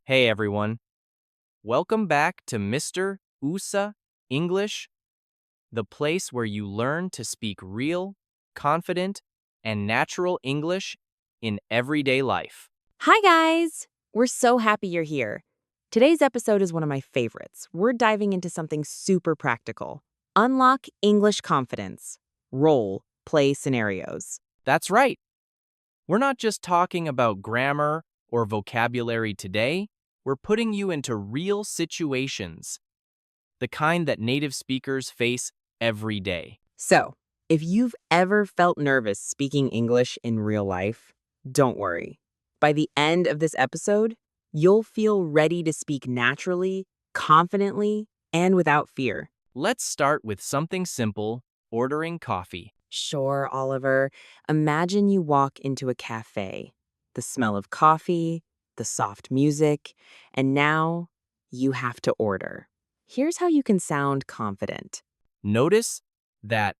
Hey everyone, welcome back to Mr. USA English, the place where you learn to speak real, confident, and natural English in everyday life. Hi, guys! We're so happy you're here. Today's episode is one of my favorites. We're diving into something super practical. Unlock English confidence. Role play scenarios. That's right, we're not just talking about grammar or vocabulary today, we're putting you into real situations, the kind that native speakers face every day. So, if you've ever felt nervous speaking English in real life, don't worry. By the end of this episode, you'll feel ready to speak naturally, confidently, and without fear. Let's start with something simple, ordering coffee. Sure, Oliver. Imagine you walk into a cafe, the smell of coffee, the soft music, and now you have to order. Here's how you can sound confident. Notice that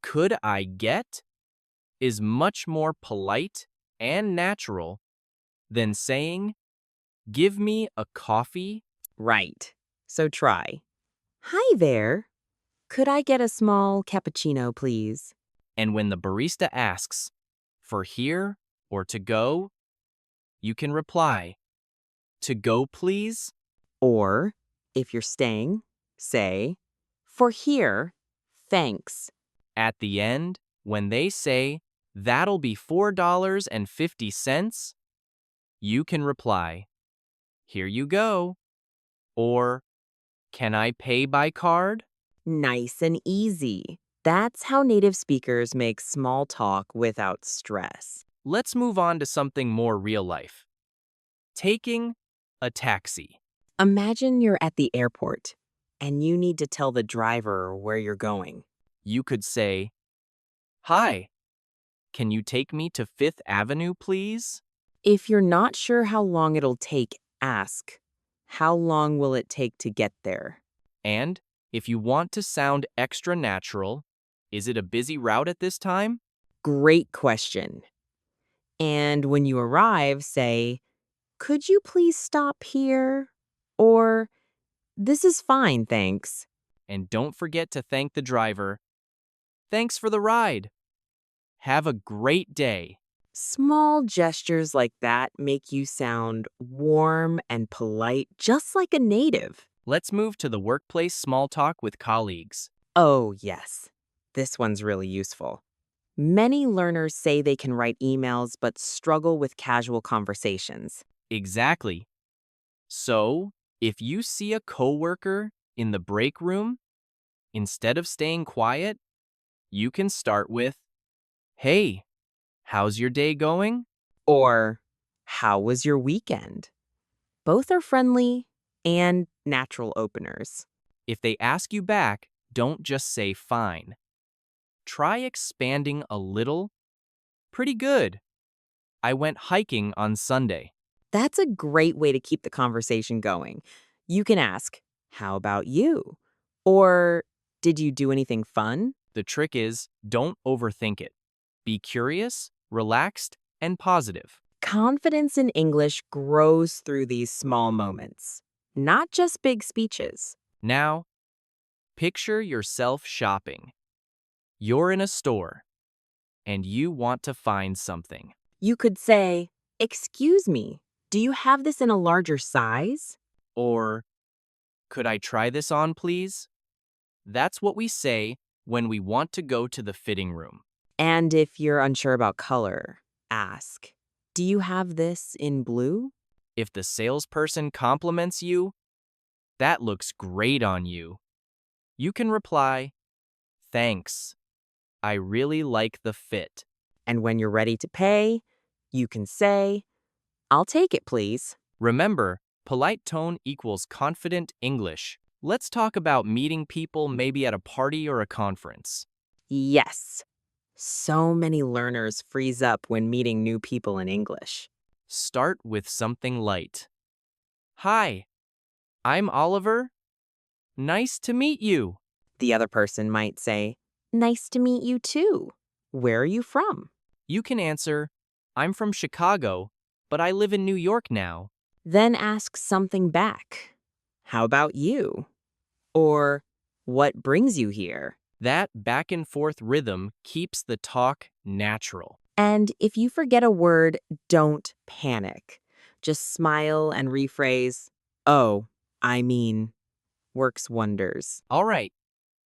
could I get is much more polite and natural than saying, give me a coffee. Right. So try. Hi there. Could I get a small cappuccino, please? And when the barista asks, for here or to go, you can reply, to go please. Or, if you're staying, say, for here, thanks. At the end, when they say, that'll be $4.50, you can reply, here you go. Or, can I pay by card? Nice and easy. That's how native speakers make small talk without stress. Let's move on to something more real life. Taking a taxi. Imagine you're at the airport and you need to tell the driver where you're going. You could say, hi, can you take me to Fifth Avenue, please? If you're not sure how long it'll take, ask, how long will it take to get there? And if you want to sound extra natural, is it a busy route at this time? Great question. And when you arrive, say, could you please stop here? Or, this is fine, thanks. And don't forget to thank the driver. Thanks for the ride. Have a great day. Small gestures like that make you sound warm and polite, just like a native. Let's move to the workplace small talk with colleagues. Oh, yes. This one's really useful. Many learners say they can write emails but struggle with casual conversations. Exactly. So, if you see a coworker in the break room, instead of staying quiet, you can start with, hey, how's your day going? Or, how was your weekend? Both are friendly and natural openers. If they ask you back, don't just say fine. Try expanding a little. Pretty good. I went hiking on Sunday. That's a great way to keep the conversation going. You can ask, how about you? Or, did you do anything fun? The trick is, don't overthink it. Be curious, relaxed, and positive. Confidence in English grows through these small moments, not just big speeches. Now, picture yourself shopping. You're in a store, and you want to find something. You could say, excuse me, do you have this in a larger size? Or, could I try this on, please? That's what we say when we want to go to the fitting room. And if you're unsure about color, ask, do you have this in blue? If the salesperson compliments you, that looks great on you. You can reply, thanks. I really like the fit. And when you're ready to pay, you can say, I'll take it, please. Remember, polite tone equals confident English. Let's talk about meeting people maybe at a party or a conference. Yes. So many learners freeze up when meeting new people in English. Start with something light. Hi, I'm Oliver. Nice to meet you. The other person might say, nice to meet you too. Where are you from? You can answer, I'm from Chicago, but I live in New York now. Then ask something back. How about you? Or what brings you here? That back and forth rhythm keeps the talk natural. And if you forget a word, don't panic. Just smile and rephrase, oh, I mean, works wonders. All right,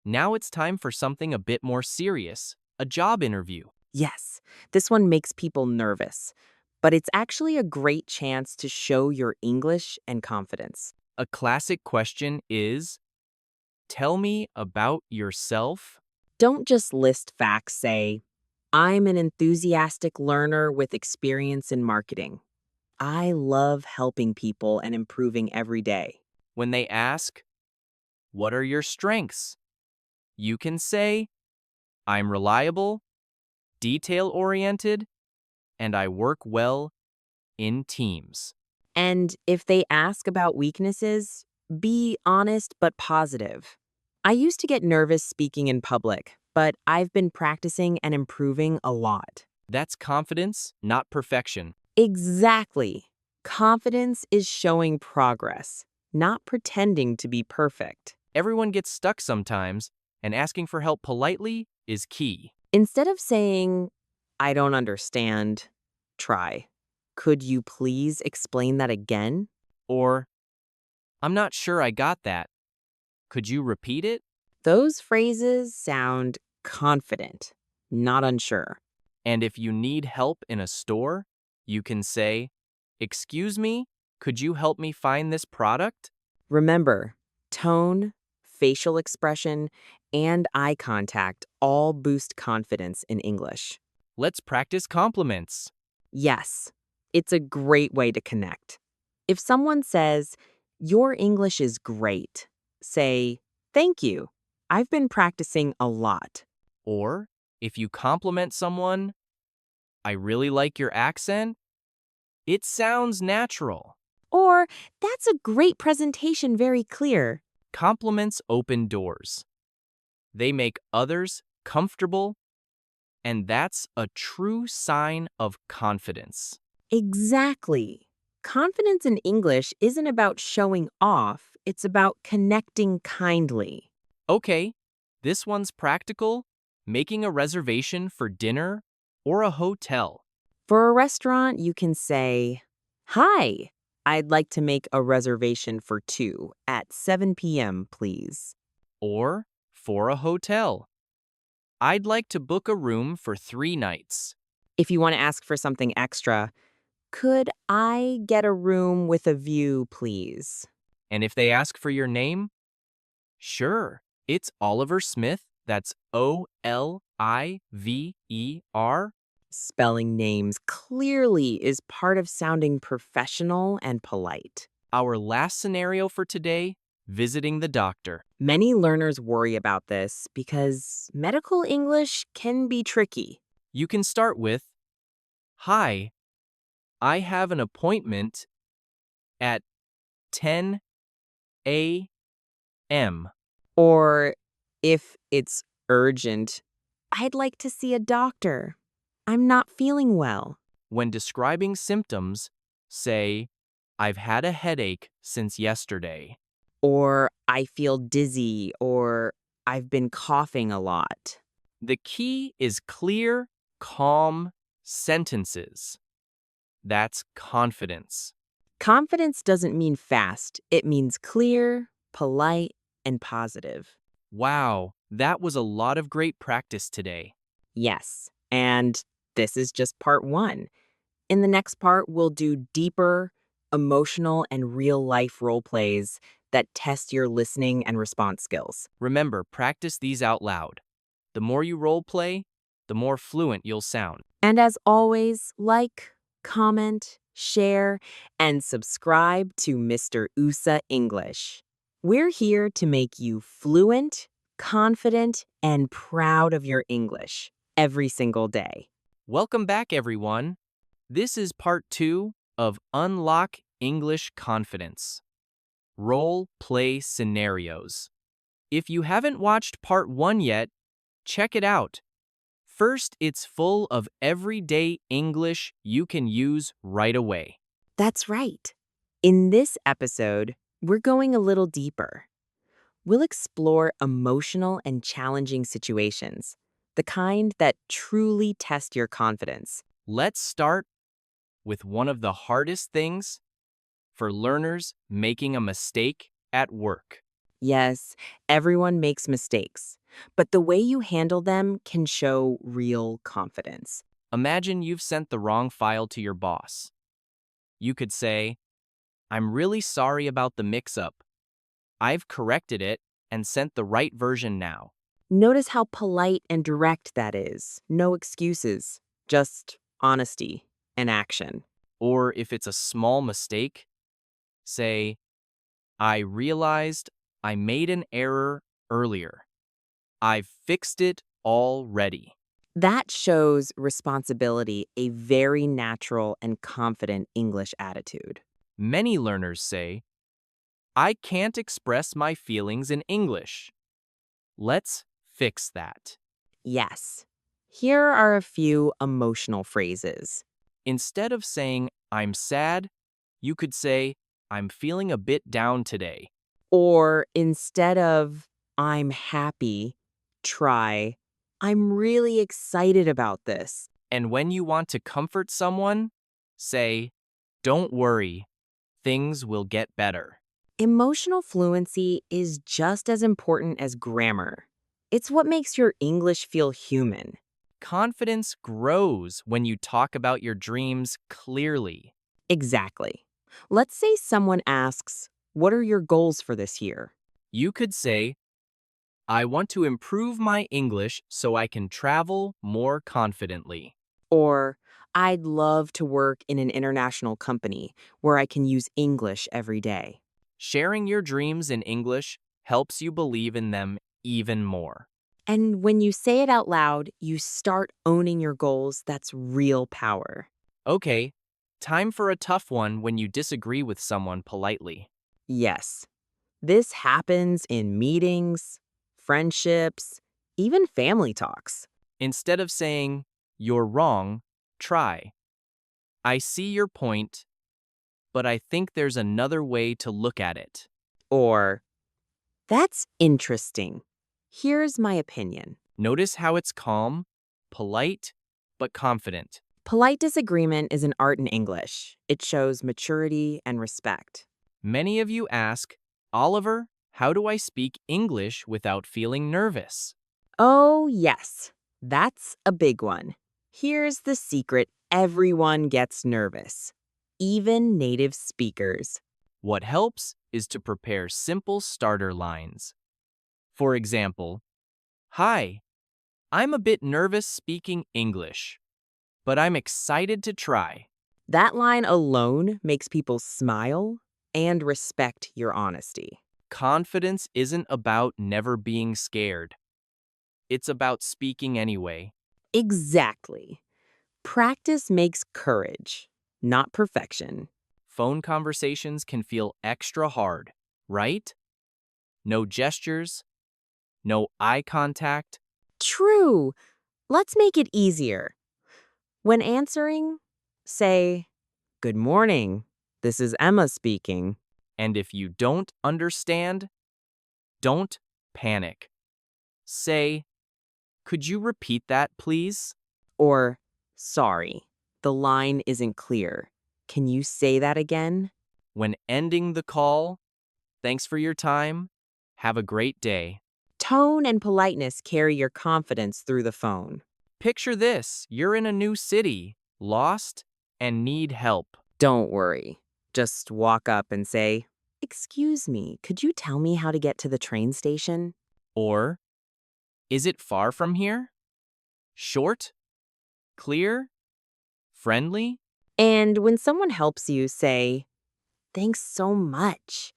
now it's time for something a bit more serious, a job interview. Yes, this one makes people nervous, but it's actually a great chance to show your English and confidence. A classic question is, tell me about yourself. Don't just list facts, say, I'm an enthusiastic learner with experience in marketing. I love helping people and improving every day. When they ask, what are your strengths? You can say, I'm reliable, detail-oriented, and I work well in teams. And if they ask about weaknesses, be honest but positive. I used to get nervous speaking in public, but I've been practicing and improving a lot. That's confidence, not perfection. Exactly. Confidence is showing progress, not pretending to be perfect. Everyone gets stuck sometimes, and asking for help politely is key. Instead of saying, I don't understand, try. Could you please explain that again? Or, I'm not sure I got that. Could you repeat it? Those phrases sound confident, not unsure. And if you need help in a store, you can say, excuse me, could you help me find this product? Remember, tone, facial expression, and eye contact all boost confidence in English. Let's practice compliments. Yes, it's a great way to connect. If someone says, your English is great, say, thank you. I've been practicing a lot. Or, if you compliment someone, I really like your accent. It sounds natural. Or, that's a great presentation, very clear. Compliments open doors. They make others comfortable, and that's a true sign of confidence. Exactly. Confidence in English isn't about showing off, it's about connecting kindly. Okay, this one's practical, making a reservation for dinner or a hotel. For a restaurant, you can say, hi, I'd like to make a reservation for two at 7 p.m., please. Or for a hotel. I'd like to book a room for 3 nights. If you want to ask for something extra, could I get a room with a view, please? And if they ask for your name, sure, it's Oliver Smith. That's Oliver. Spelling names clearly is part of sounding professional and polite. Our last scenario for today, visiting the doctor. Many learners worry about this because medical English can be tricky. You can start with, hi, I have an appointment at 10 a.m. Or if it's urgent, I'd like to see a doctor. I'm not feeling well. When describing symptoms, say, I've had a headache since yesterday. Or I feel dizzy, or I've been coughing a lot. The key is clear, calm sentences. That's confidence. Confidence doesn't mean fast, it means clear, polite, and positive. Wow, that was a lot of great practice today. Yes, and this is just part one. In the next part, we'll do deeper, emotional, and real life role plays that test your listening and response skills. Remember, practice these out loud. The more you role play, the more fluent you'll sound. And as always, like, comment, share, and subscribe to Mr. USA English. We're here to make you fluent, confident, and proud of your English every single day. Welcome back, everyone. This is part 2 of Unlock English Confidence. Role play scenarios. If you haven't watched part 1 yet, check it out. First, it's full of everyday English you can use right away. That's right. In this episode, we're going a little deeper. We'll explore emotional and challenging situations, the kind that truly test your confidence. Let's start with one of the hardest things for learners making a mistake at work. Yes, everyone makes mistakes, but the way you handle them can show real confidence. Imagine you've sent the wrong file to your boss. You could say, I'm really sorry about the mix-up. I've corrected it and sent the right version now. Notice how polite and direct that is. No excuses, just honesty and action. Or if it's a small mistake, say, I realized I made an error earlier. I've fixed it already. That shows responsibility, a very natural and confident English attitude. Many learners say, I can't express my feelings in English. Let's fix that. Yes. Here are a few emotional phrases. Instead of saying, I'm sad, you could say, I'm feeling a bit down today. Or instead of, I'm happy, try, I'm really excited about this. And when you want to comfort someone, say, don't worry, things will get better. Emotional fluency is just as important as grammar. It's what makes your English feel human. Confidence grows when you talk about your dreams clearly. Exactly. Let's say someone asks, what are your goals for this year? You could say, I want to improve my English so I can travel more confidently. Or, I'd love to work in an international company where I can use English every day. Sharing your dreams in English helps you believe in them even more. And when you say it out loud, you start owning your goals. That's real power. Okay, time for a tough one when you disagree with someone politely. Yes, this happens in meetings, friendships, even family talks. Instead of saying, you're wrong, try. I see your point, but I think there's another way to look at it. Or, that's interesting. Here's my opinion. Notice how it's calm, polite, but confident. Polite disagreement is an art in English. It shows maturity and respect. Many of you ask, Oliver, how do I speak English without feeling nervous? Oh, yes, that's a big one. Here's the secret: everyone gets nervous, even native speakers. What helps is to prepare simple starter lines. For example, Hi, I'm a bit nervous speaking English, but I'm excited to try. That line alone makes people smile and respect your honesty. Confidence isn't about never being scared. It's about speaking anyway. Exactly. Practice makes courage, not perfection. Phone conversations can feel extra hard, right? No gestures, no eye contact, True. Let's make it easier. When answering, say, Good morning. This is Emma speaking. and if you don't understand, don't panic. Say, could you repeat that, please? Or, Sorry, the line isn't clear. Can you say that again? When ending the call, thanks for your time. Have a great day. Tone and politeness carry your confidence through the phone. Picture this, you're in a new city, lost, and need help. Don't worry. Just walk up and say, Excuse me, could you tell me how to get to the train station? Or, is it far from here? Short? Clear? Friendly? And when someone helps you, say, Thanks so much.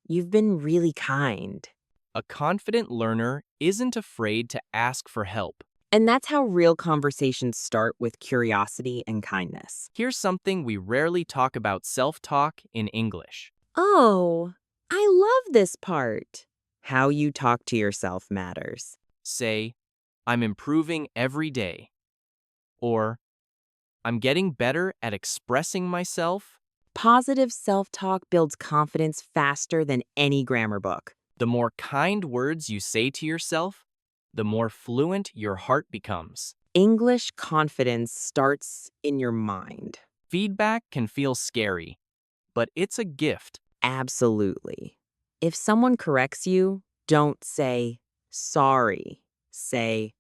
You've been really kind. A confident learner isn't afraid to ask for help. And that's how real conversations start, with curiosity and kindness. Here's something we rarely talk about: self-talk in English. Oh, I love this part. How you talk to yourself matters. Say, I'm improving every day. Or, I'm getting better at expressing myself. Positive self-talk builds confidence faster than any grammar book. The more kind words you say to yourself, the more fluent your heart becomes. English confidence starts in your mind. Feedback can feel scary, but it's a gift. Absolutely. If someone corrects you, don't say, sorry. Say,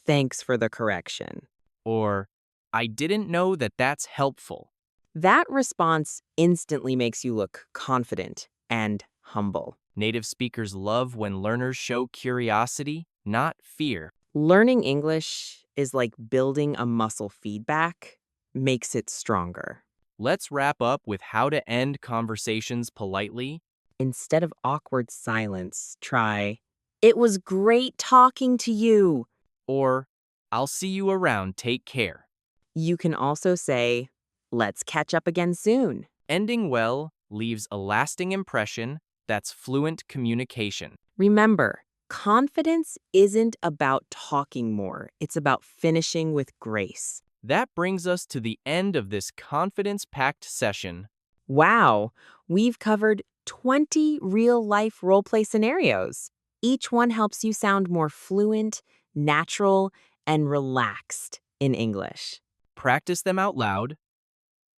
thanks for the correction. Or, I didn't know that that's helpful. That response instantly makes you look confident and humble. Native speakers love when learners show curiosity, not fear. Learning English is like building a muscle. Feedback makes it stronger. Let's wrap up with how to end conversations politely. Instead of awkward silence, try, "It was great talking to you." Or, I'll see you around, take care. You can also say, "Let's catch up again soon." Ending well leaves a lasting impression. That's fluent communication. Remember, confidence isn't about talking more, it's about finishing with grace. That brings us to the end of this confidence-packed session. Wow, we've covered 20 real-life role-play scenarios. Each one helps you sound more fluent, natural, and relaxed in English. Practice them out loud,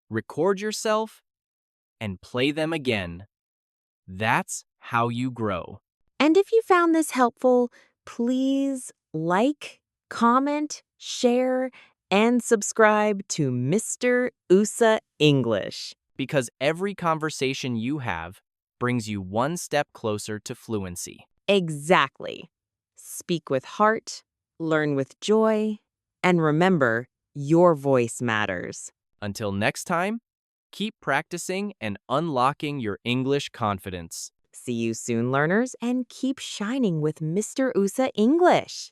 record yourself, and play them again. That's how you grow. And if you found this helpful, please like, comment, share, and subscribe to Mr. USA English. Because every conversation you have brings you one step closer to fluency. Exactly. Speak with heart, learn with joy, and remember, your voice matters. Until next time, keep practicing and unlocking your English confidence. See you soon, learners, and keep shining with Mr. USA English.